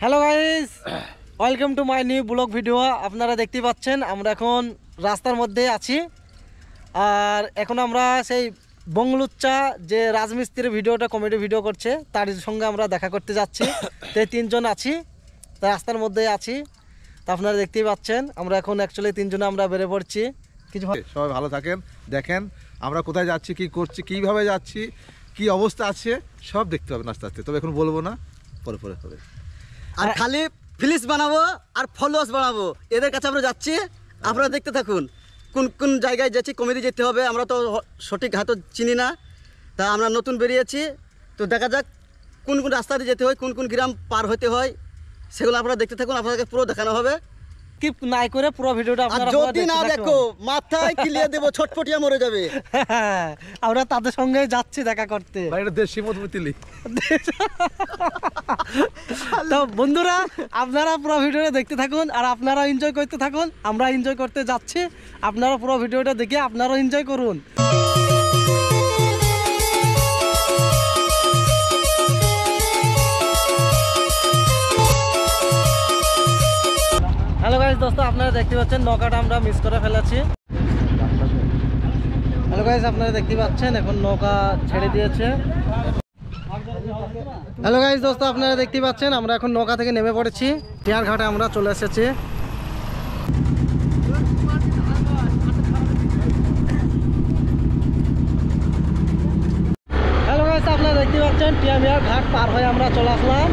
Hello guys, welcome to my new blog video. আপনারা দেখতে পাচ্ছেন আমরা এখন রাস্তার মধ্যে আছি। আর এখন আমরা সেই বংলুচ্চা যে রাজমিস্ত্রির ভিডিওটা কমেডি ভিডিও করছে তার সঙ্গে আমরা দেখা করতে যাচ্ছি। তো তিনজন আছি, তো রাস্তার মধ্যে আছি। তো আপনারা দেখতেই পাচ্ছেন আমরা এখন অ্যাকচুয়ালি তিনজনে আমরা বেড়ে পড়ছি। কিছু সবাই ভালো থাকেন, দেখেন আমরা কোথায় যাচ্ছি, কি করছি, কিভাবে যাচ্ছি, কি অবস্থা আছে সব দেখতে হবে আস্তে আস্তে। তবে এখন বলবো না, পরে পরে হবে। আর খালি ফিলিস বানাবো আর ফলোয়ার্স বানাবো, এদের কাছে আমরা যাচ্ছি। আপনারা দেখতে থাকুন কোন কোন জায়গায় যাচ্ছি। কমেডি যেতে হবে, আমরা তো সঠিক হাতও চিনি না, তা আমরা নতুন বেরিয়েছি। তো দেখা যাক কোন কোন রাস্তা দিয়ে যেতে হয়, কোন কোন গ্রাম পার হতে হয়, সেগুলো আপনারা দেখতে থাকুন। আপনাদেরকে পুরো দেখানো হবে। স্কিপ নাই করে পুরো ভিডিওটা আর আপনারা যদি না দেখো মাথায় কিলিয়ে দেবো, ছটফটিয়া মরে যাবে। আমরা তাদের সঙ্গে যাচ্ছি দেখা করতে। এটা দেশি মধুমিতিলি। তো বন্ধুরা, আপনারা পুরো ভিডিওটা দেখতে থাকুন আর আপনারা এনজয় করতে থাকুন। আমরা এনজয় করতে যাচ্ছি, আপনারা পুরো ভিডিওটা দেখে আপনারাও এনজয় করুন। হ্যালো গাইস, দোস্ত আপনারা দেখতে পাচ্ছেন নৌকাটা আমরা মিস করে ফেলেছি। হ্যালো গাইস, আপনারা দেখতে পাচ্ছেন এখন নৌকা ছেড়ে দিয়েছে। হ্যালো গাইস, দোস্ত আপনারা দেখতে পাচ্ছেন আমরা এখন নৌকা থেকে নেমে পড়েছি। টিয়ার ঘাটে আমরা চলে এসেছি। হ্যালো গাইস, আপনারা দেখতে পাচ্ছেন টিয়ার ঘাট পার হয়ে আমরা চলে আসলাম।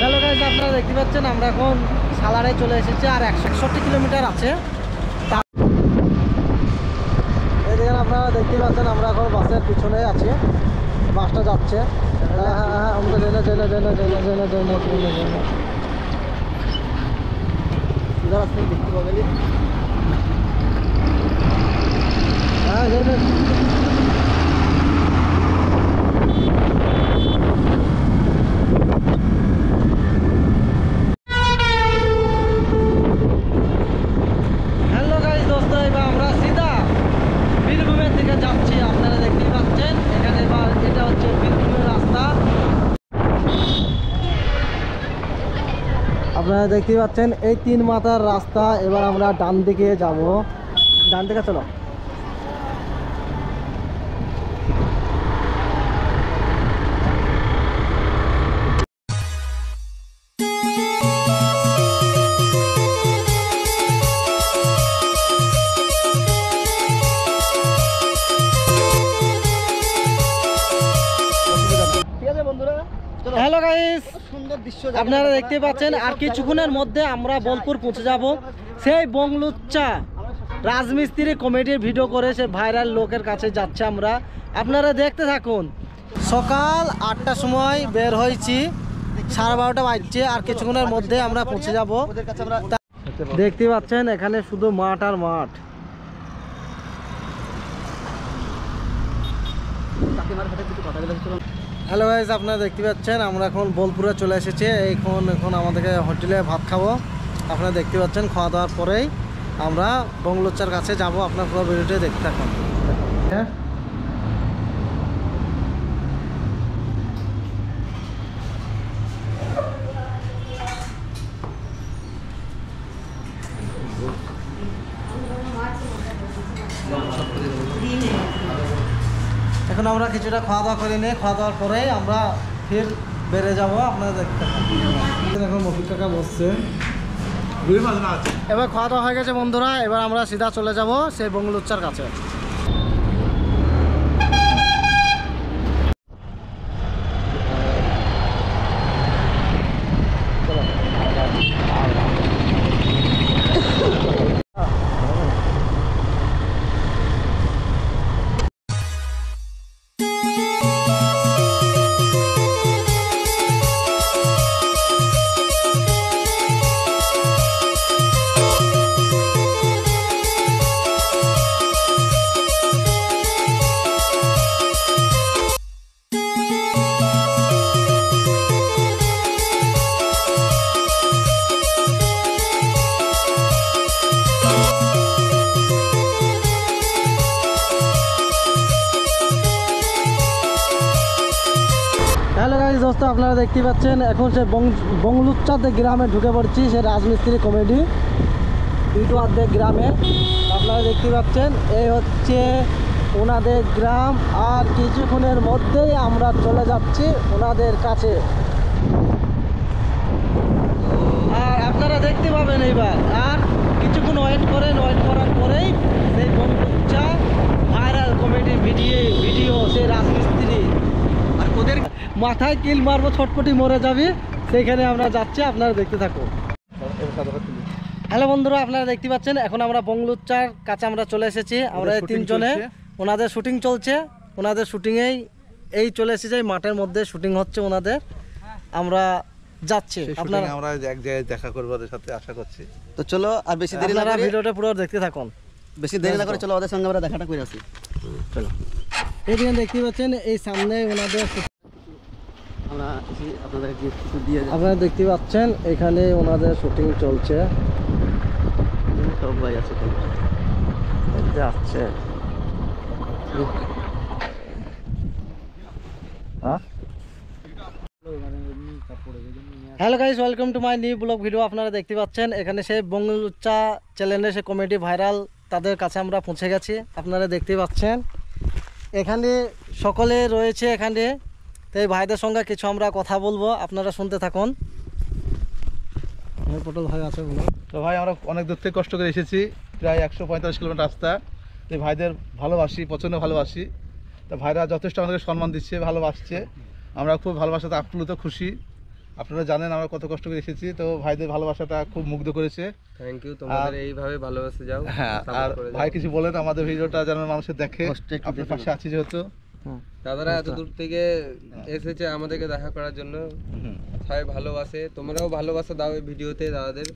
হ্যালো গাইস, আপনারা দেখতে পাচ্ছেন আমরা এখন সালারে চলে এসেছি। আর 161 কিলোমিটার আছে। এই দেখেন, আপনারা দেখতে পাচ্ছেন আমরা এখন বাসের পিছনে আছি। বাসটা যাচ্ছে। আমরা দেখতে পাবেন। আপনারা দেখতে পাচ্ছেন এই 3 মাথার রাস্তা। এবার আমরা ডান দিকে যাব। ডান দিকে চলো। হ্যালো গাইস, সুন্দর দৃশ্য আপনারা দেখতে পাচ্ছেন আর কিছুক্ষণের মধ্যে আমরা বোলপুর পৌঁছে যাব। সেই বংলুচ্চা রাজমিস্ত্রি কমেডির ভিডিও করে সে ভাইরাল লোকের কাছে যাচ্ছে আমরা। আপনারা দেখতে থাকুন। সকাল 8টার সময় বের হয়েছি, 12:30 বাজছে। আর কিছুক্ষণের মধ্যে আমরা পৌঁছে যাব। দেখতে পাচ্ছেন এখানে শুধু মাঠ আর মাঠ। হ্যালো গাইস, আপনারা দেখতে পাচ্ছেন আমরা এখন বোলপুরে চলে এসেছি। এখন আমাদেরকে হোটেলে ভাত খাবো। আপনারা দেখতে পাচ্ছেন খাওয়া দাওয়ার পরেই আমরা বংলুচ্চার কাছে যাব। আপনার পুরো ভিডিওটি দেখতে থাকুন। এখন আমরা কিছুটা খাওয়া দাওয়া করে নিই, খাওয়া দাওয়ার পরেই আমরা ফের বেড়ে যাব। আপনারা দেখতে পাবেন এখন মফিক কাকা বসছে। রুই মাছ না আছে। এবার খাওয়া দাওয়া হয়ে গেছে বন্ধুরা, এবার আমরা সিধা চলে যাব সেই বঙ্গলুচ্চার কাছে। হ্যালো গাইস দোস্ত, আপনারা দেখতে পাচ্ছেন এখন সে বংলুচ্চাতে গ্রামে ঢুকে পড়ছি, সে রাজমিস্ত্রি কমেডি দুটো অর্ধেক গ্রামে। আপনারা দেখতে পাচ্ছেন এই হচ্ছে ওনাদের গ্রাম, আর কিছুক্ষণের মধ্যেই আমরা চলে যাচ্ছি ওনাদের কাছে। আর আপনারা দেখতে পাবেন এইবার, আর কিছুক্ষণ ওয়েট করেন, ওয়েট করার পরেই সেই বংলুচ্চা ভাইরাল কমেডি ভিডিও সেই রাজমিস্ত্রি আর ওদের মাথায় কিল মারবো, ছটপটি মরে যাবে, সেইখানে আমরা যাচ্ছি। আপনারা দেখতে থাকুন। হ্যালো বন্ধুরা, আপনারা দেখতে পাচ্ছেন এখন আমরা বংলুচ্চার কাছে আমরা চলে এসেছি। আমরা এই তিনজনে, ওনাদের শুটিং চলছে, ওনাদের শুটিংয়েই এই চলে এসেছে, মাঠের মধ্যে শুটিং হচ্ছে ওনাদের। আমরা যাচ্ছি, আপনারা আমরা এক জায়গায় দেখা করবো ওদের সাথে, আশা করছি। তো চলো আর বেশি দেরি না করে, ভিডিওটা পুরো দেখতে থাকুন। বেশি দেরি না করে চলো ওদের সঙ্গে আমরা দেখাটা করে আসি। চলো। এখানে দেখতে পাচ্ছেন এই সামনে ওনাদের, আমরা আপনাদের কিছু দিয়ে আপনারা দেখতে পাচ্ছেন এখানে ওনাদের শুটিং চলছে। সব ভাই আছে যাচ্ছে hello guys, welcome to my new blog video. আপনারা দেখতে পাচ্ছেন এখানে সেই বংলুচ্চা চ্যানেলে সে কমেডি ভাইরাল, তাদের কাছে আমরা পৌঁছে গেছি। আপনারা দেখতে পাচ্ছেন এখানে সকলে রয়েছে এখানে, তো এই ভাইদের সঙ্গে কিছু আমরা কথা বলবো, আপনারা শুনতে থাকুন। পটল ভাই আছে বলো। তো ভাই আমরা অনেক দূর থেকে কষ্ট করে এসেছি, প্রায় 145 কিলোমিটার রাস্তা। তো এই ভাইদের ভালোবাসি, প্রচণ্ড ভালোবাসি। তো ভাইরা যথেষ্ট আমাদেরকে সম্মান দিচ্ছে, ভালোবাসছে। আমরা খুব ভালোবাসাতে আপ্লুত, খুশি। আপনারা জানেন আমরা কত কষ্ট করে এসেছি, তো ভাইদের ভালোবাসাটা খুব মুগ্ধ করেছে। থ্যাংক ইউ, তোমাদের এইভাবে ভালোবাসে যাও। হ্যাঁ, আর ভাই কিছু বলেন আমাদের ভিডিওটা যেন মানুষের দেখে, আপনার পাশে আছি যেহেতু। দাদারা এত দূর থেকে এসেছে আমাদেরকে দেখা করার জন্য, সবাই ভালোবাসে, তোমরাও ভালোবাসা দাও এই ভিডিওতে দাদাদের,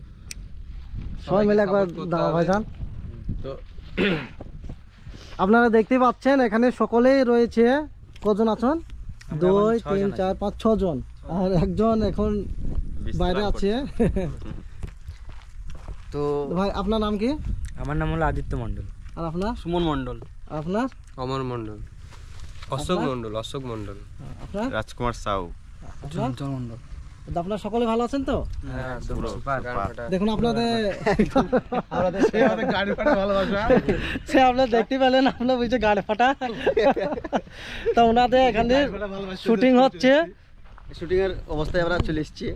সবাই মিলে একবার দাও ভাইজান। তো আপনারা দেখতে পাচ্ছেন এখানে সকলেই রয়েছে, কজন আছেন? 2 3 4 5 6 জন, আর একজন এখন বাইরে আছে। তো ভাই আপনার নাম কি? আমার নাম হলো আদিত্য মণ্ডল। আর আপনার? সুমন মণ্ডল। আর আপনার? অমর মণ্ডল, অশোক মণ্ডল, অশোক মণ্ডল, আপনার? রাজকুমার সাউ। চঞ্চল মণ্ডল। আপনারা সকলে ভালো আছেন তো? হ্যাঁ দেখুন আপনাদের আমাদের গাড়ি ফাটা ভালোবাসা, সে আপনারা দেখতে পেলেন, আপনারা বুঝছে গাড়ি ফাটা। তো ওনাদের এখানে শুটিং হচ্ছে, শুটিং এর অবস্থায় আমরা চলে এসেছি।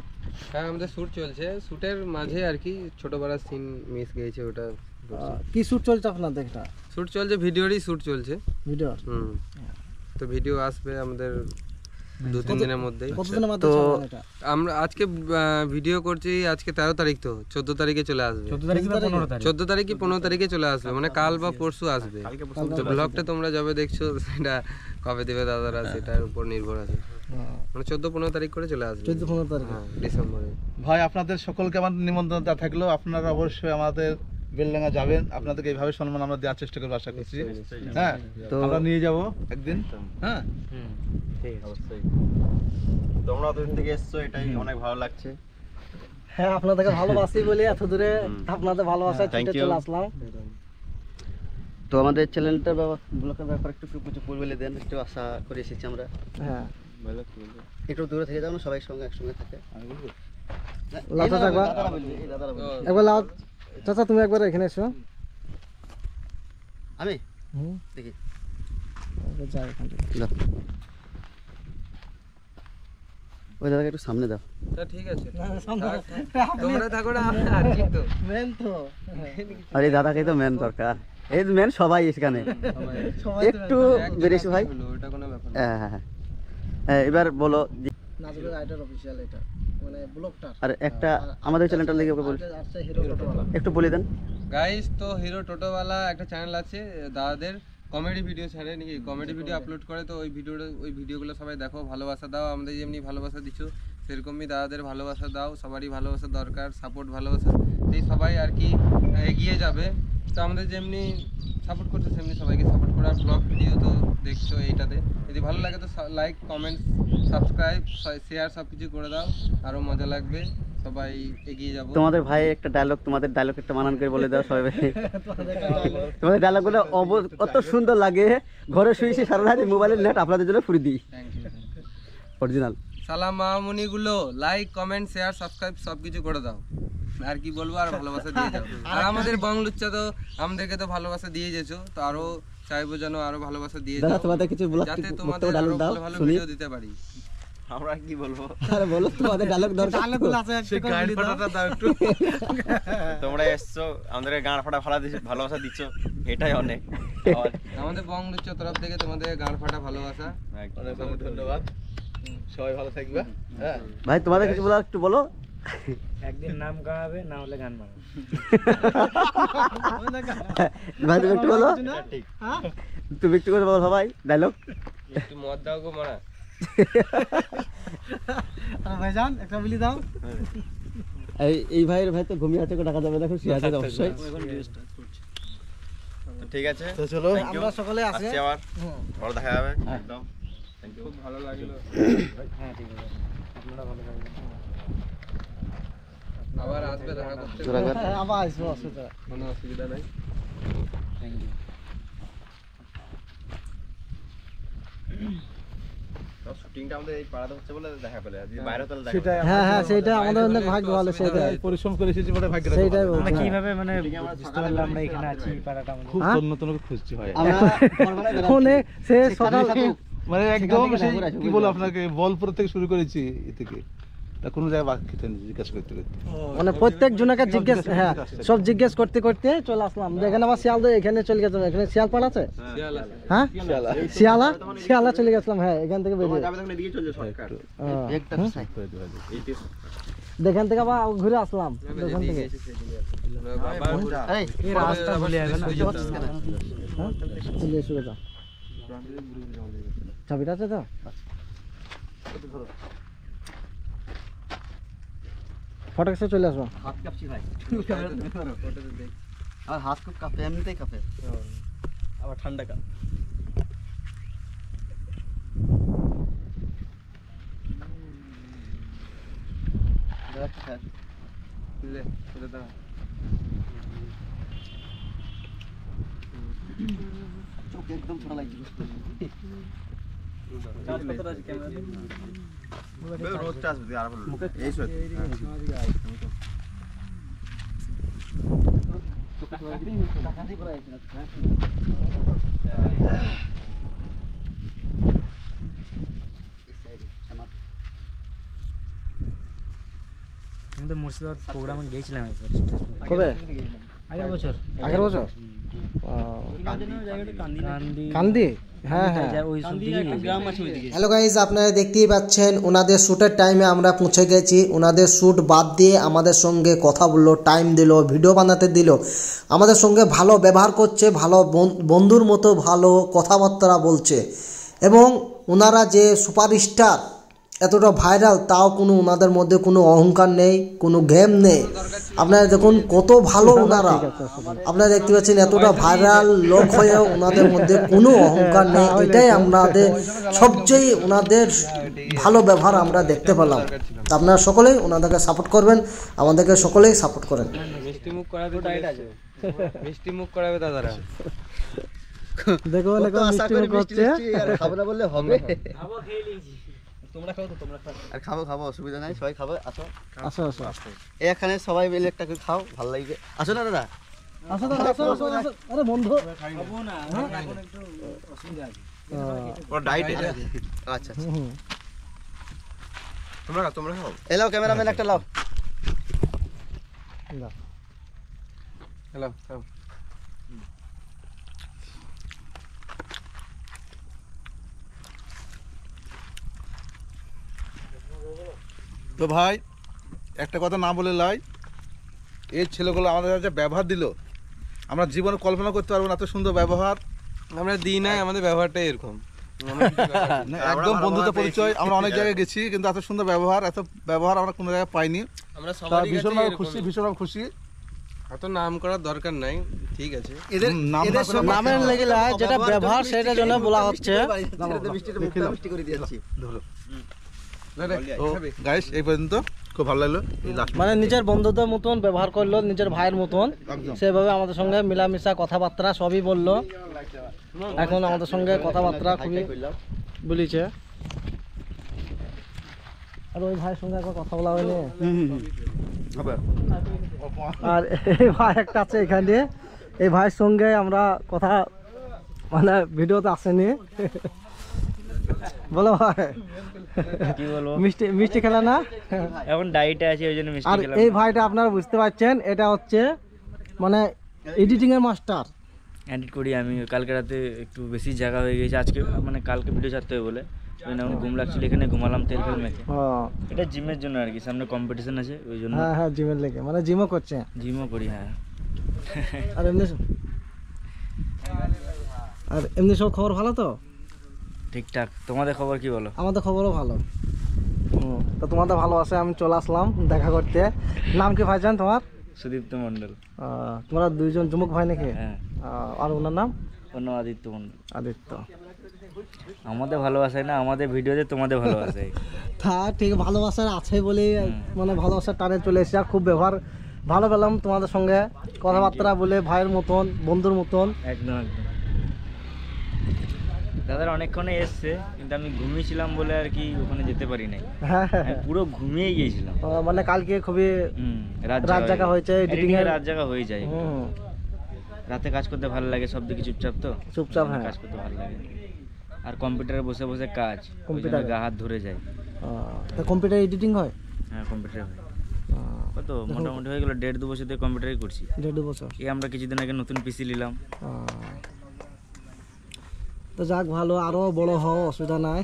হ্যাঁ আমাদের শ্যুট চলছে, শ্যুটের মাঝে আর কি ছোট বড় সিন মিস গিয়েছে, ওটা কি শুট চলছে আপনাদের? এটা শ্যুট চলছে, ভিডিওরই শ্যুট চলছে। ভিডিও তো ভিডিও আসবে আমাদের 2-3 দিনের মধ্যেই। কতদিনের মধ্যে ছাড়বেন এটা? আমরা আজকে ভিডিও করছি, আজকে 13 তারিখ, তো 14 তারিখে চলে আসবে। 14 তারিখ বা 15 তারিখ। 14 তারিখ কি 15 তারিখে চলে আসবে, মানে কাল বা পরশু আসবে। তো ব্লগটা তোমরা যাবে দেখছো, সেটা কবে দেবে দাদারা সেটার উপর নির্ভর আছে, মানে 14-15 তারিখ করে চলে আসবে। 14-15 তারিখ হ্যাঁ, ডিসেম্বরে। ভাই আপনাদের সকলকে আমার নিমন্ত্রণ দেওয়া থাকলো, আপনারা অবশ্যই আমাদের বেলডাঙ্গা যাবেন, আপনাদেরকে এইভাবে সম্মান আমরা দেওয়ার চেষ্টা করবো, আশা করছি। হ্যাঁ, তো আমরা নিয়ে যাব একদিন। হ্যাঁ, তোমরা দূর থেকে এসছো, এটাই অনেক ভালো লাগছে। হ্যাঁ, আপনাদেরকে ভালোবাসি বলে এত দূরে আপনাদের ভালোবাসায় ছুটে চলে আসলাম। তো আমাদের চ্যানেলটার ব্লগের ব্যাপারে একটু কিছু বলে দেন, একটু আশা করে এসেছি আমরা। হ্যাঁ, একটু দূরে থেকে যাও না, সবাই সঙ্গে একসঙ্গে থাকে। লাতা থাকবা একবার লাও। চাচা তুমি একবার এখানে এসো। আমি হুম। দেখি যাই এখান থেকে। দাও ওই দাদাকে একটু সামনে দাও। তা ঠিক আছে না, সামনে রাখ। তোমরা থাকো না আছি তো মেন তো আর এই দাদাকে তো মেন দরকার, এই মেন সবাই এখানে একটু বেরিয়েছে ভাই। ওটা কোনো ব্যাপার না। হ্যাঁ হ্যাঁ হ্যাঁ হ্যাঁ, এবার বলো নাজুকের রাইডার অফিসিয়াল এটা মানে ব্লগটার। আর একটা আমাদের চ্যানেলটা লিখে ওকে বল, আচ্ছা হিরো টোটোওয়ালা। একটু বলে দেন। গাইস তো হিরো টোটোওয়ালা একটা চ্যানেল আছে দাদাদের, কমেডি ভিডিও ছাড়ে নাকি, কমেডি ভিডিও আপলোড করে। তো ওই ভিডিওগুলো সবাই দেখো, ভালোবাসা দাও। আমাদের যেমনি ভালোবাসা দিচ্ছ সেরকমই দাদাদের ভালোবাসা দাও। সবারই ভালোবাসা দরকার, সাপোর্ট ভালোবাসা এই সবাই আর কি এগিয়ে যাবে। তো আমাদের যেমনি সাপোর্ট করছে সেমনি সবাইকে সাপোর্ট করো। আর ব্লগ ভিডিও তো দেখছো এইটাতে, যদি ভালো লাগে তো লাইক, কমেন্ট, সাবস্ক্রাইব, শেয়ার সব কিছু করে দাও, আরও মজা লাগবে। সবাই এগিয়ে যাবো। তোমাদের ভাই একটা ডায়লগ, তোমাদের ডায়লগ একটা মানান করে বলে দাও সবাই। তোমাদের ডায়লগগুলো অত সুন্দর লাগে, ঘরে শুয়েছি সারা রাত মোবাইলের নেট আপনাদের জন্য ফ্রি দিই, থ্যাংক ইউ। অরিজিনাল। সালাম মামুনিগুলো, লাইক, কমেন্ট, শেয়ার, সাবস্ক্রাইব সব কিছু করে দাও। আর কি বলবো, আর ভালোবাসা দিয়ে যাও। আর আমাদের বংলুচ্চা তো আমাদেরকে তো ভালোবাসা দিয়ে গেছো, তো আরো চাইবো যেন আরো ভালোবাসা দিয়ে দাদা যাও, তোমাদের কিছু বলার, যাতে বক্তব্য তোমাদের ডায়লগ আরো দাও ভালো ভালো শুনি। ভিডিও দিতে পারি। আমরা কি বলবো, আরে বলো তোমাদের ডায়লগ দরকার। ডায়লগগুলো আছে সেই একটা গান করে দাও। ফাটাটা দাও একটু। তোমরা এসছো আমাদেরকে গান ফাটা ভালোবাসা দিচ্ছ, এটাই অনেক। আর আমাদের বংলুচ্চা তরফ থেকে তোমাদের গান ফাটা ভালোবাসা। অনেক অনেক ধন্যবাদ, সবাই ভালো থাকবে। হ্যাঁ ভাই তোমাদের কিছু বলার একটু বলো। একদিন নাম গাওয়াবে, না হলে গান বানাবে। ভাই তুমি একটু বলো, ঠিক। হ্যাঁ তুমি একটু করে বলো সবাই ডায়লগ। একটু মদ দাও গো মারা। ভাইজান একটা বিলি দাও। এই ভাইয়ের ভাই তো ঘুমিয়ে আছে, ডাকা যাবে, দেখো শুয়ে আছে অবশ্যই। তো ঠিক আছে, তো চলো Thank you. আমরা সকলে আছি। আসছি আবার, হুম। পরে দেখা যাবে একদম। Thank you. খুব ভালো লাগলো। হ্যাঁ ঠিক আছে, আপনারা ভালো থাকবেন। আবার আসবে দেখা করতে, হ্যাঁ, আবার আসবো, অসুবিধা নেই। কোনো অসুবিধা নাই। Thank you. শুটিংটা আমাদের এই পাড়াতে হচ্ছে বলে দেখা পেলে, যদি বাইরে হতো তাহলে দেখা সেটাই হ্যাঁ হ্যাঁ সেটা আমাদের অনেক ভাগ্য ভালো, সেটাই পরিশ্রম করে এসেছি বলে ভাগ্য সেইটাই আমরা বলছি। কিভাবে মানে বুঝতে পারলাম আমরা এখানে আছি, পাড়াটা আমাদের। খুব হ্যাঁ? তন্ন তন্ন খুঁজছি ভাই, আমরা ফোনে সে সকাল মানে একদম থেকে সেই ঘুরে আসি, কি বলবো আপনাকে, বলপুর থেকে শুরু করেছি এ থেকে, তা কোনো জায়গায় বাকি খেতে নেই, জিজ্ঞাসা করতে করতে। মানে প্রত্যেক জনকে জিজ্ঞেস, হ্যাঁ সব জিজ্ঞেস করতে করতে চলে আসলাম। যেখানে আমার শিয়ালদা, এখানে চলে গেছিলাম। এখানে শিয়ালপাড় আছে, শিয়াল আছে। হ্যাঁ শিয়ালা চলে গেছিলাম। হ্যাঁ এখান থেকে বেরিয়ে এখান থেকে আবার ঘুরে আসলাম। ওখান থেকে এসে সেদিকে আবার ঘুরে এই রাস্তা ভুলে যাবে না। হ্যাঁ চলে এসে গেছে। চাবিটা আছে তো? ফটকসে চলে আসবো। হাত কাঁপছি ভাই, আর হাত খুব কাঁপে, এমনিতেই কাঁপে, আবার ঠান্ডা কাপ। লে, এটা দাও। চোখ একদম ছোট লাগছে। রোজটা আসবে আর ভালো এই সব আমি তো মুর্শিদাবাদ প্রোগ্রামে গিয়েছিলাম একবার। কবে? আগের বছর। আগের বছর? কান্দি। কান্দি? হ্যাঁ হ্যাঁ। ওই সব দিকে গিয়েছি। হ্যালো গাইজ, আপনারা দেখতেই পাচ্ছেন ওনাদের শ্যুটের টাইমে আমরা পৌঁছে গেছি। ওনাদের শ্যুট বাদ দিয়ে আমাদের সঙ্গে কথা বললো, টাইম দিল, ভিডিও বানাতে দিল, আমাদের সঙ্গে ভালো ব্যবহার করছে, ভালো বন্ধুর মতো ভালো কথাবার্তা বলছে। এবং ওনারা যে সুপারস্টার, এতটা ভাইরাল, তাও কোনো ওনাদের মধ্যে কোনো অহংকার নেই, কোনো গেম নেই। আপনারা দেখুন কত ভালো ওনারা, আপনারা দেখতে পাচ্ছেন এতটা ভাইরাল লোক হয়েও ওনাদের মধ্যে কোনো অহংকার নেই। এটাই আমাদের সবচেয়ে ওনাদের ভালো ব্যবহার আমরা দেখতে পেলাম। তা আপনারা সকলেই ওনাদেরকে সাপোর্ট করবেন, আমাদেরকে সকলেই সাপোর্ট করেন। মিষ্টি মুখ করাবে তো মিষ্টি মুখ করাবে দাদারা। দেখো দেখো মিষ্টি মুখ হচ্ছে। খাবো না বললে হবে, খাবো, খেয়ে নিয়েছি। তোমরা খাও তো তোমরা খাও। আর খাবো খাবো, অসুবিধা নাই, সবাই খাবো। আসো আসো আসো এখানে সবাই মিলে একটা করে খাও, ভালো লাগবে। আসো না দাদা, আসো দাদা, আসো আসো আসো। আরে বন্ধু খাবো না, এখন একটু অসুবিধা আছে। ওর ডাইট এটা আচ্ছা হুম। তোমরা খাও এলাও ক্যামেরাম্যান একটা লাও। দাও। হ্যালো তো ভাই একটা কথা না বলে লাই, এই ছেলেগুলো আমাদের কাছে ব্যবহার দিল, আমরা জীবনে কল্পনা করতে পারবো না এত সুন্দর ব্যবহার। আমরা দিই নাই, আমাদের ব্যবহারটাই এরকম। আমরা কিছু ব্যাপার দিই না। না, একদম বন্ধুত্ব পরিচয়। আমরা অনেক জায়গায় গেছি কিন্তু এত সুন্দর ব্যবহার, এত ব্যবহার আমরা কোনো জায়গায় পাইনি। আমরা তা সবারই ভীষণভাবে কাছে খুশি, ভীষণভাবে খুশি। অত নাম করার দরকার নাই, ঠিক আছে। এদের নাম না এদের করে সঙ্গে নামের লেগে লাই, যেটা ব্যবহার সেটার জন্য বলা হচ্ছে। মিষ্টি করে দিয়েছি। ধরো। না, না, তো খাবে। গাইস এই পর্যন্ত খুব ভালো লাগলো। এই last মানে নিজের বন্ধুদের মতন ব্যবহার করলো, নিজের ভাইয়ের মতন একদম। সেভাবে আমাদের সঙ্গে মিলামিশা কথাবার্তা সবই বললো। এখন আমাদের সঙ্গে কথাবার্তা খুবই বলিছে। আর ওই ভাইয়ের সঙ্গে একবার কথা বলা হয়নি। হবে। আর এই ভাই একটা আছে এখানে, এই ভাইয়ের সঙ্গে আমরা কথা মানে ভিডিওতে আসেনি। বলো ভাই, কি বলবো, মিষ্টি মিষ্টি খেলা না? এখন ডায়েটে আছি ওই জন্য আর মিষ্টি খেলাম। এই ভাইটা আপনারা বুঝতে পারছেন, এটা হচ্ছে মানে এডিটিং এর মাস্টার। এডিট করি আমি। কালকে রাতে একটু বেশি জায়গা হয়ে গেছে, আজকে মানে কালকে ভিডিও ছাড়তে হবে বলে ওই জন্য এখন ঘুম লাগছিল, এখানে ঘুমালাম তেল ফেল মেখে। এটা জিমের জন্য আর কি, সামনে কম্পিটিশন আছে ওই জন্য। হ্যাঁ হ্যাঁ, জিমের লেগে মানে জিমও করছে। জিমও করি, হ্যাঁ। আর এমনি সব খবর ভালো তো? ঠিকঠাক। তোমাদের খবর কি বলো? আমাদের খবরও ভালো। তো তোমাদের ভালোবাসে আমি চলে আসলাম দেখা করতে। নাম কি ভাইজান তোমার? সুদীপ্ত মণ্ডল। তোমরা দুইজন যুবক ভাই নাকি? হ্যাঁ। আর ওনার নাম? অন্য আদিত্য মণ্ডল। আদিত্য। আমাদের ভালোবাসায় না, আমাদের ভিডিওতে তোমাদের ভালোবাসায়। তা ঠিক, ভালোবাসার আছে বলে মানে ভালোবাসার টানে চলে এসেছে। আর খুব ব্যবহার ভালো পেলাম তোমাদের সঙ্গে, কথাবার্তা বলে ভাইয়ের মতন, বন্ধুর মতন। একদম একদম। দাদারা অনেকক্ষণে এসছে কিন্তু আমি ঘুমিয়েছিলাম বলে আর কি ওখানে যেতে পারি নাই। হ্যাঁ হ্যাঁ, আমি পুরো ঘুমিয়ে গিয়েছিলাম। মানে কালকে খুবই রাত জাগা হয়েছে, এডিটিং এর রাত জাগা হয়ে যায়। রাতে কাজ করতে ভালো লাগে, সব দিকে চুপচাপ তো, চুপচাপ, হ্যাঁ। কাজ করতে ভালো লাগে। আর কম্পিউটারে বসে বসে কাজ, কম্পিউটারে গা হাত ধরে যায়। তা কম্পিউটার এডিটিং হয়? হ্যাঁ, কম্পিউটারে হয়। কত মোটামুটি হয়ে গেল 1.5-2 বছর থেকে কম্পিউটারই করছি। 1.5 বছর। এই আমরা কিছুদিন আগে নতুন পিসি নিলাম। তো যাক, ভালো, আরো বড় হও, অসুবিধা নাই।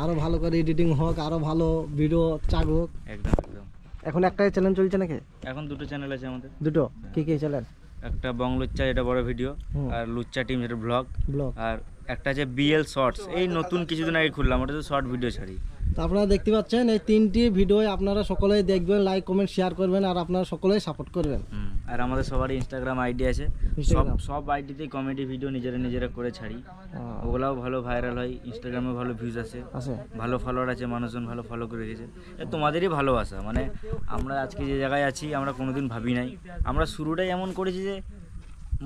আরো ভালো করে এডিটিং হোক, আরো ভালো ভিডিও চাগুক। একদম একদম। এখন একটাই চ্যানেল চলছে নাকি? এখন 2টো চ্যানেল আছে আমাদের। দুটো? কি কি চ্যানেল? একটা বংলুচ্চা, এটা বড় ভিডিও, আর লুচ্চা টিম, যেটা ব্লগ। আর একটা আছে বিএল শর্টস, এই নতুন কিছুদিন আগে খুললাম, ওটা তো শর্ট ভিডিও ছাড়ি। তো আপনারা দেখতে পাচ্ছেন এই 3টি ভিডিও আপনারা সকলেই দেখবেন, লাইক কমেন্ট শেয়ার করবেন, আর আপনারা সকলেই সাপোর্ট করবেন। আর আমাদের সবারই ইনস্টাগ্রাম আইডি আছে, সব আইডিতেই কমেডি ভিডিও নিজেরা করে ছাড়ি। ওগুলাও ভালো ভাইরাল হয়, ইনস্টাগ্রামে ভালো ভিউজ আসে, ভালো ফলোয়ার আছে, মানুষজন ভালো ফলো করে রেখেছে। তোমাদেরই ভালোবাসা, মানে আমরা আজকে যে জায়গায় আছি আমরা কোনোদিন ভাবি নাই। আমরা শুরুটাই এমন করেছি যে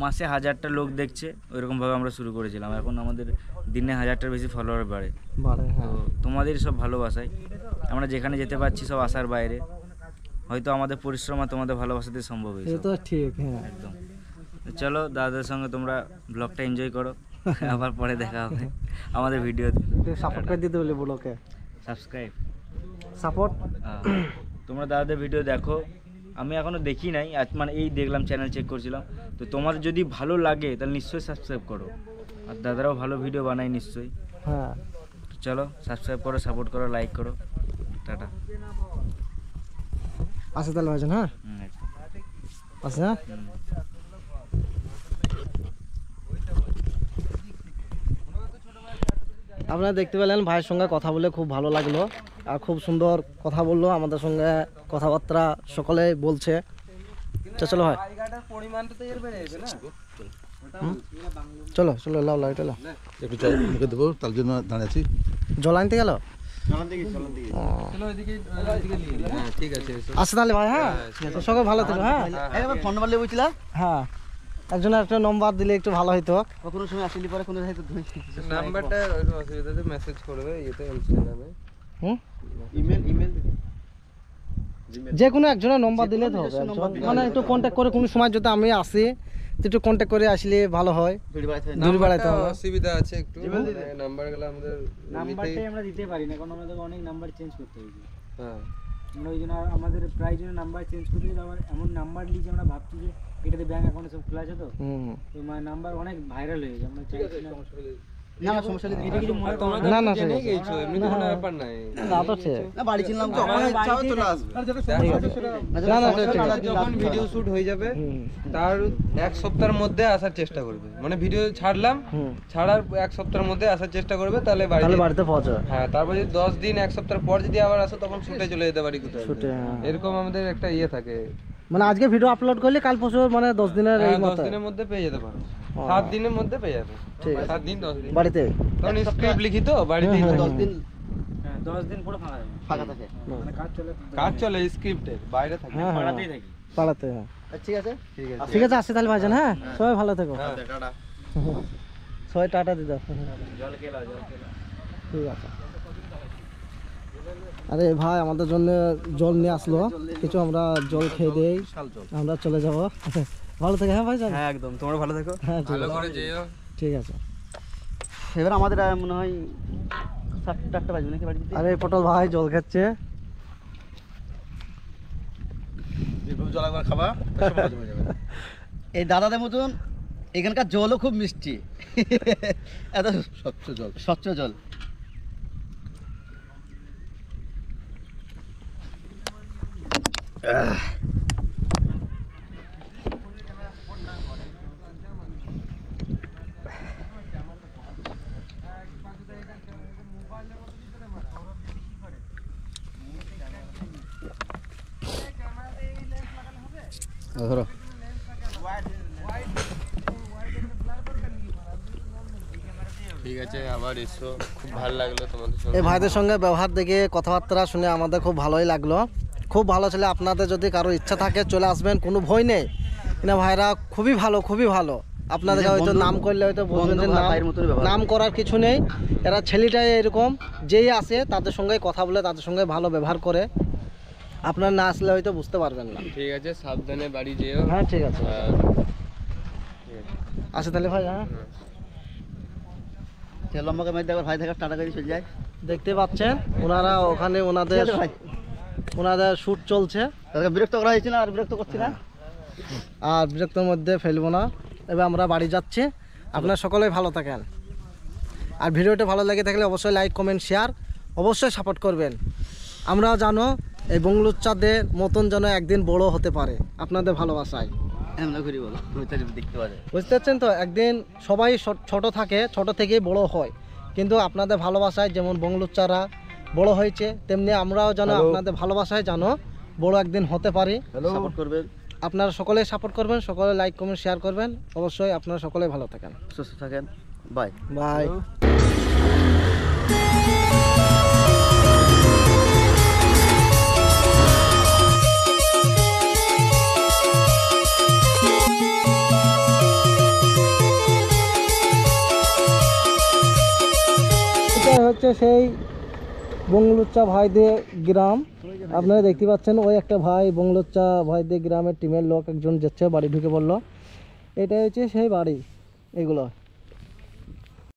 মাসে 1000টা লোক দেখছে, ওইরকমভাবে আমরা শুরু করেছিলাম। এখন আমাদের দিনে 1000টার বেশি ফলোয়ার বাড়ে। তো তোমাদের সব ভালোবাসায় আমরা যেখানে যেতে পারছি, সব আশার বাইরে। হয়তো আমাদের পরিশ্রম আর তোমাদের ভালোবাসাতে সম্ভব হয়েছে। তো ঠিক, হ্যাঁ একদম। চলো দাদাদের সঙ্গে তোমরা ব্লগটা এনজয় করো, আবার পরে দেখা হবে আমাদের ভিডিও। সাপোর্ট করে দিতে বলে ব্লগে সাবস্ক্রাইব সাপোর্ট। তোমরা দাদাদের ভিডিও দেখো, আমি এখনো দেখি নাই, আজ মানে এই দেখলাম, চ্যানেল চেক করছিলাম। তো তোমাদের যদি ভালো লাগে তাহলে নিশ্চয়ই সাবস্ক্রাইব করো, আর দাদারাও ভালো ভিডিও বানায় নিশ্চয়ই। হ্যাঁ, চলো সাবস্ক্রাইব করো, সাপোর্ট করো, লাইক করো। টাটা। আসে তাহলে ভাইজান, হ্যাঁ আসে, হ্যাঁ। আপনারা দেখতে পেলেন ভাইয়ের সঙ্গে কথা বলে খুব ভালো লাগলো, আর খুব সুন্দর কথা বললো আমাদের সঙ্গে, কথাবার্তা সকলে বলছে। চলো ভাই, চলো চলো, লাও লাও, এটা লাও। একটু চাই মুখে দেবো, তার জন্য দাঁড়িয়ে আছি। জল আনতে গেল? ঠিক আছে, আসে তাহলে ভাই, হ্যাঁ সকলে ভালো থেকো। হ্যাঁ ফোন নাম্বার নিয়ে বলছিলাম, হ্যাঁ, একজনের একটা নম্বর দিলে একটু ভালো হইতো। কোনো সময় আসলে পরে কোনো নাম্বারটা একটু অসুবিধাতে মেসেজ করবে, ইয়েতে ইনস্টাগ্রামে। হুম, ইমেল যে কোনো একজনের নম্বর দিলে তো হবে, মানে একটু কন্ট্যাক্ট করে কোনো সময় যদি আমি আসি তো একটু কন্ট্যাক্ট করে আসলে ভালো হয়, দূর বেড়াইতে হবে। অসুবিধা আছে একটু, নাম্বারগুলো আমাদের নাম্বারটাই আমরা দিতে পারি না, কারণ আমাদের অনেক নাম্বার চেঞ্জ করতে হয়েছে। হ্যাঁ আমরা ওই জন্য আমাদের প্রায় জন্য নাম্বার চেঞ্জ করতে গেলে আমার এমন নাম্বার নিয়ে যে আমরা ভাবছি যে এটাতে ব্যাংক অ্যাকাউন্ট সব খোলা আছে তো, তো নাম্বার অনেক ভাইরাল হয়ে গেছে। আমরা চাইছি না না না সমস্যা নেই, এটা কিছু মনে করো না না জেনে গেছো, এমনি তো কোনো ব্যাপার নাই। তা তো ঠিক। না বাড়ি ছিলাম তো আমার ইচ্ছা হয় চলে আসবে। না না ঠিক তারা আছে। যখন ভিডিও শুট হয়ে যাবে তার এক সপ্তাহের মধ্যে আসার চেষ্টা করবে, মানে ভিডিও ছাড়লাম, ছাড়ার এক সপ্তাহের মধ্যে আসার চেষ্টা করবে, তাহলে তাহলে বাড়িতে পৌঁছে। হ্যাঁ তারপর যদি 10 দিন এক সপ্তাহ পর যদি আবার আসো তখন শুটে চলে যেতে পারি কোথাও শুটে, হ্যাঁ। এরকম আমাদের একটা ইয়ে থাকে। মানে আজকে ভিডিও আপলোড করলে কাল পরশু মানে 10 দিনের এই 10 মতো দিনের মধ্যে পেয়ে যেতে পারো, 7 দিনের মধ্যে পেয়ে যাবে। ঠিক আছে। 7 দিন 10 দিন বাড়িতে। তখন স্ক্রিপ্ট লিখি তো বাড়িতেই থাকি। 10 দিন 10 দিন পুরো ফাঁকা থাকে, ফাঁকা থাকে। মানে কাজ চলে স্ক্রিপ্টের বাইরে থাকি। হ্যাঁ হ্যাঁ পাড়াতেই থাকি। পাড়াতে, হ্যাঁ ঠিক আছে, ঠিক আছে, আসি তাহলে ভাইজান। হ্যাঁ সবাই ভালো থেকো, টাটা। সবাই টাটা দিদাও। জল খেলাও, জল খেলাও। ঠিক আছে। আরে ভাই আমাদের জন্য জল নিয়ে আসলো কিছু, আমরা জল খেয়ে দেই, আমরা চলে যাব। ভালো থেকে, হ্যাঁ ভাইজান। হ্যাঁ একদম, তোমরা ভালো থাকো। হ্যাঁ ঠিক ভালো আছে, করে যেও। ঠিক আছে। এবার আমাদের মনে হয় 7টা বাজবে নাকি বাড়ি যেতে? আরে পটল ভাই জল খাচ্ছে। যেভাবে জল একবার খাবা তার সব হজম হয়ে যাবে। এই দাদাদের মতন এখানকার জলও খুব মিষ্টি, এত স্বচ্ছ জল। স্বচ্ছ জল। ধরো। ঠিক আছে, আবার এসো, খুব ভালো লাগলো তোমাদের সঙ্গে। এই ভাইদের সঙ্গে ব্যবহার দেখে কথাবার্তা শুনে আমাদের খুব ভালোই লাগলো, খুব ভালো ছিল। আপনাদের যদি কারো ইচ্ছা থাকে চলে আসবেন, কোনো ভয় নেই। না ভাইরা খুবই ভালো, খুবই ভালো। আপনাদেরকে হয়তো নাম করলে হয়তো বলবেন যে নাম করার কিছু নেই, এরা ছেলেটাই এরকম, যেই আসে তাদের সঙ্গে কথা বলে, তাদের সঙ্গে ভালো ব্যবহার করে। আপনার না আসলে হয়তো বুঝতে পারবেন না। ঠিক আছে, সাবধানে বাড়ি যেও। হ্যাঁ ঠিক আছে, আসে তাহলে ভাই। হ্যাঁ লম্বাকে মেয়ে দেখো ভাই থাকার টাটা করে চলে যায়। দেখতে পাচ্ছেন ওনারা ওখানে ওনাদের ভাই শ্যুট চলছে। তাদেরকে বিরক্ত করা হয়েছে না, আর বিরক্ত করছি না। আর বিরক্তর মধ্যে ফেলবো না। এবার আমরা বাড়ি যাচ্ছি। আপনারা সকলেই ভালো থাকেন। আর ভিডিওটা ভালো লেগে থাকলে অবশ্যই লাইক কমেন্ট শেয়ার অবশ্যই সাপোর্ট করবেন। আমরাও জানো এই বংলুচ্চাদের মতন যেন একদিন বড় হতে পারে আপনাদের ভালোবাসায়। আমরা ঘুরি বলো দেখতে পারে, বুঝতে পারছেন তো, একদিন সবাই ছোট থাকে, ছোট থেকেই বড় হয়, কিন্তু আপনাদের ভালোবাসায় যেমন বংলুচ্চারা বড় হয়েছে, তেমনি আমরাও যেন আপনাদের ভালোবাসায় যেন বড় একদিন হতে পারি। সাপোর্ট করবেন। আপনারা সকলেই সাপোর্ট করবেন, সকলে লাইক কমেন্ট শেয়ার করবেন। অবশ্যই আপনারা সকলেই ভালো থাকেন, সুস্থ থাকেন। Bye bye. এটা হচ্ছে সেই বংলুচ্চা ভাইদের গ্রাম। আপনারা দেখতে পাচ্ছেন ওই একটা ভাই বংলুচ্চা ভাইদের গ্রামের টিমের লোক একজন যাচ্ছে, বাড়ি ঢুকে পড়লো। এটা হচ্ছে সেই বাড়ি, এগুলো